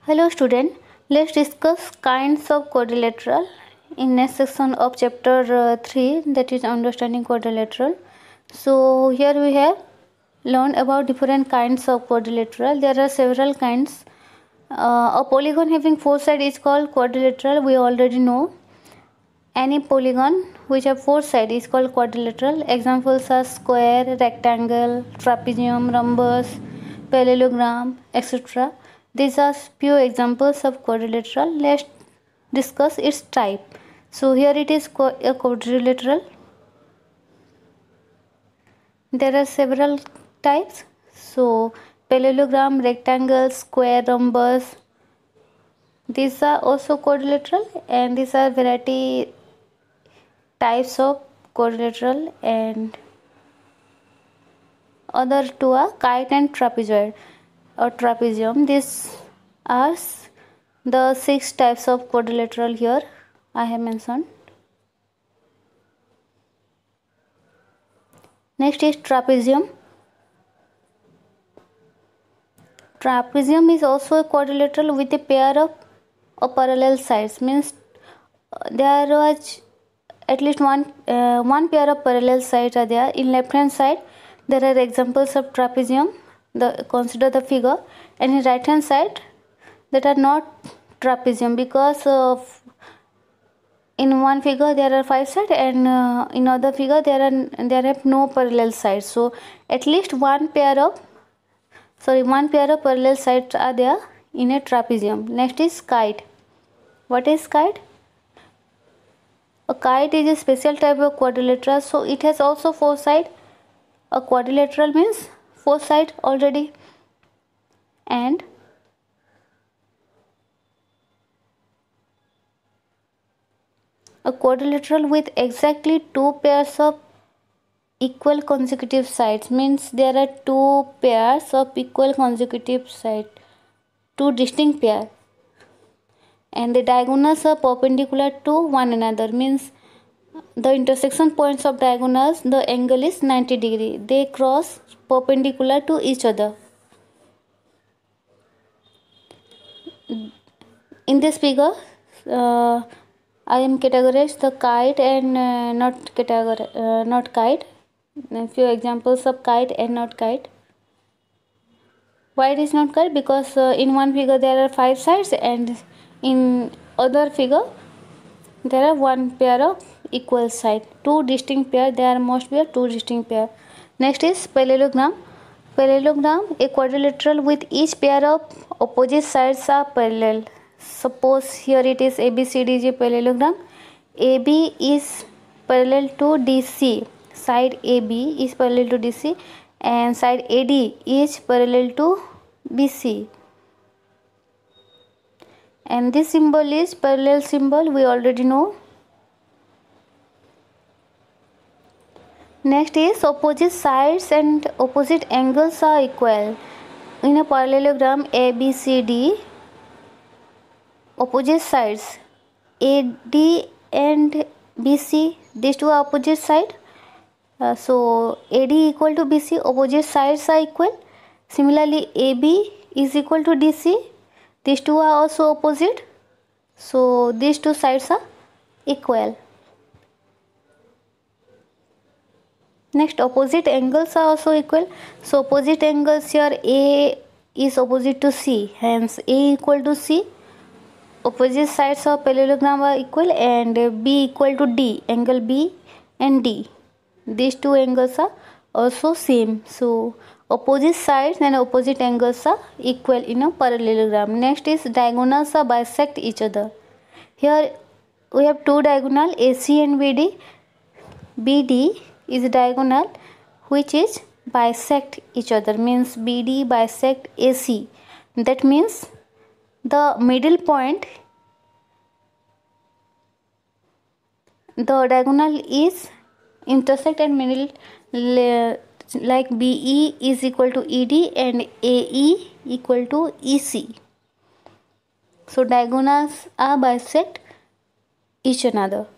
Hello student, let's discuss kinds of quadrilateral in next section of chapter 3, that is understanding quadrilateral. So here we have learned about different kinds of quadrilateral. There are several kinds. A polygon having four sides is called quadrilateral, we already know. Any polygon which have four sides is called quadrilateral. Examples are square, rectangle, trapezium, rhombus, parallelogram, etc. These are few examples of quadrilateral. Let's discuss its type. So here it is a quadrilateral. There are several types. So parallelogram, rectangle, square, rhombus. These are also quadrilateral, and these are variety types of quadrilateral, and other two are kite and trapezoid or trapezium. These are the 6 types of quadrilateral here I have mentioned. Next is trapezium. Trapezium is also a quadrilateral with a pair of parallel sides. Means there was at least one pair of parallel sides are there. In left hand side there are examples of trapezium. Consider the figure, and in right hand side that are not trapezium, because in one figure there are 5 sides, and in other figure there have no parallel sides. So at least one pair of parallel sides are there in a trapezium. Next is kite. What is kite? A kite is a special type of quadrilateral, so it has also 4 sides. A quadrilateral means 4 sides already, and a quadrilateral with exactly 2 pairs of equal consecutive sides. Means there are 2 pairs of equal consecutive sides, 2 distinct pairs, and the diagonals are perpendicular to one another. Means the intersection points of diagonals, the angle is 90 degree. They cross perpendicular to each other. In this figure, I am categorized the kite and not kite. A few examples of kite and not kite. Why it is not kite? Because in one figure there are 5 sides, and in other figure there are one pair of equal side. 2 distinct pair. There must be a 2 distinct pair. Next is parallelogram. Parallelogram, a quadrilateral with each pair of opposite sides are parallel. Suppose here it is ABCD is a parallelogram. AB is parallel to DC. Side AB is parallel to DC, and side AD is parallel to BC. And this symbol is parallel symbol, we already know. Next is opposite sides and opposite angles are equal. In a parallelogram ABCD, opposite sides AD and BC, these two are opposite side. So AD equal to BC, opposite sides are equal. Similarly AB is equal to DC, these two are also opposite, so these two sides are equal. Next, opposite angles are also equal. So opposite angles here, A is opposite to C, hence A equal to C. Opposite sides of parallelogram are equal, and B equal to D, angle B and D. These two angles are also same. So opposite sides and opposite angles are equal in a parallelogram. Next is diagonals are bisect each other. Here we have 2 diagonal AC and BD. BD is a diagonal which is bisect each other. Means BD bisect AC. That means the middle point, the diagonal is intersect and middle, like BE is equal to ED and AE equal to EC. So diagonals are bisect each another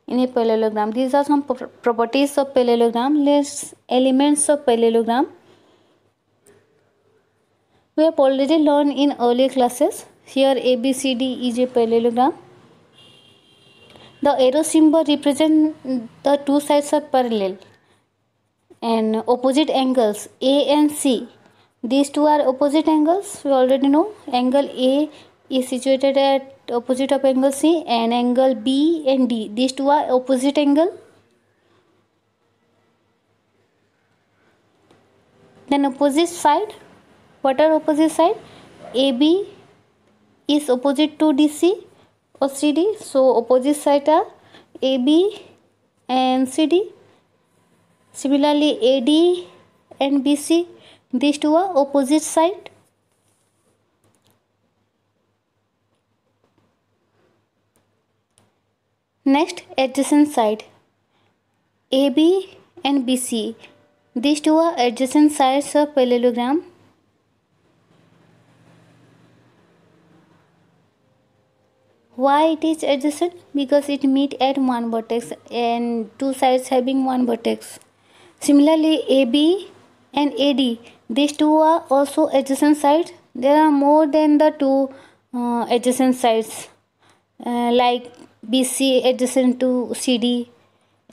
in a parallelogram. These are some properties of parallelogram. Let's elements of parallelogram. We have already learned in earlier classes. Here ABCD is a parallelogram. The arrow symbol represents the two sides are parallel and opposite angles A and C. These two are opposite angles. We already know angle A is situated at opposite of angle C, and angle B and D. These two are opposite angle. Then opposite side. What are opposite side? AB is opposite to DC or CD. So opposite side are AB and CD. Similarly, AD and BC, these two are opposite side. Next, adjacent side. AB and BC, these two are adjacent sides of parallelogram. Why it is adjacent? Because it meet at one vertex and two sides having one vertex. Similarly, AB and AD, these two are also adjacent sides. There are more than the two adjacent sides, like BC adjacent to CD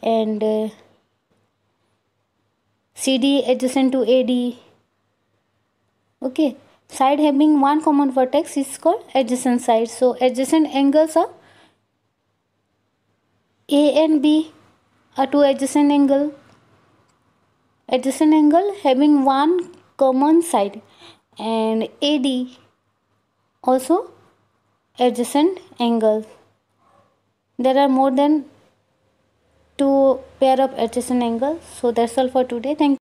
and CD adjacent to AD. Okay, side having one common vertex is called adjacent side. So adjacent angles are A and B are two adjacent angle. Adjacent angle having one common side, and AD also adjacent angle. There are more than two pair of adjacent angles. So that's all for today. Thank you.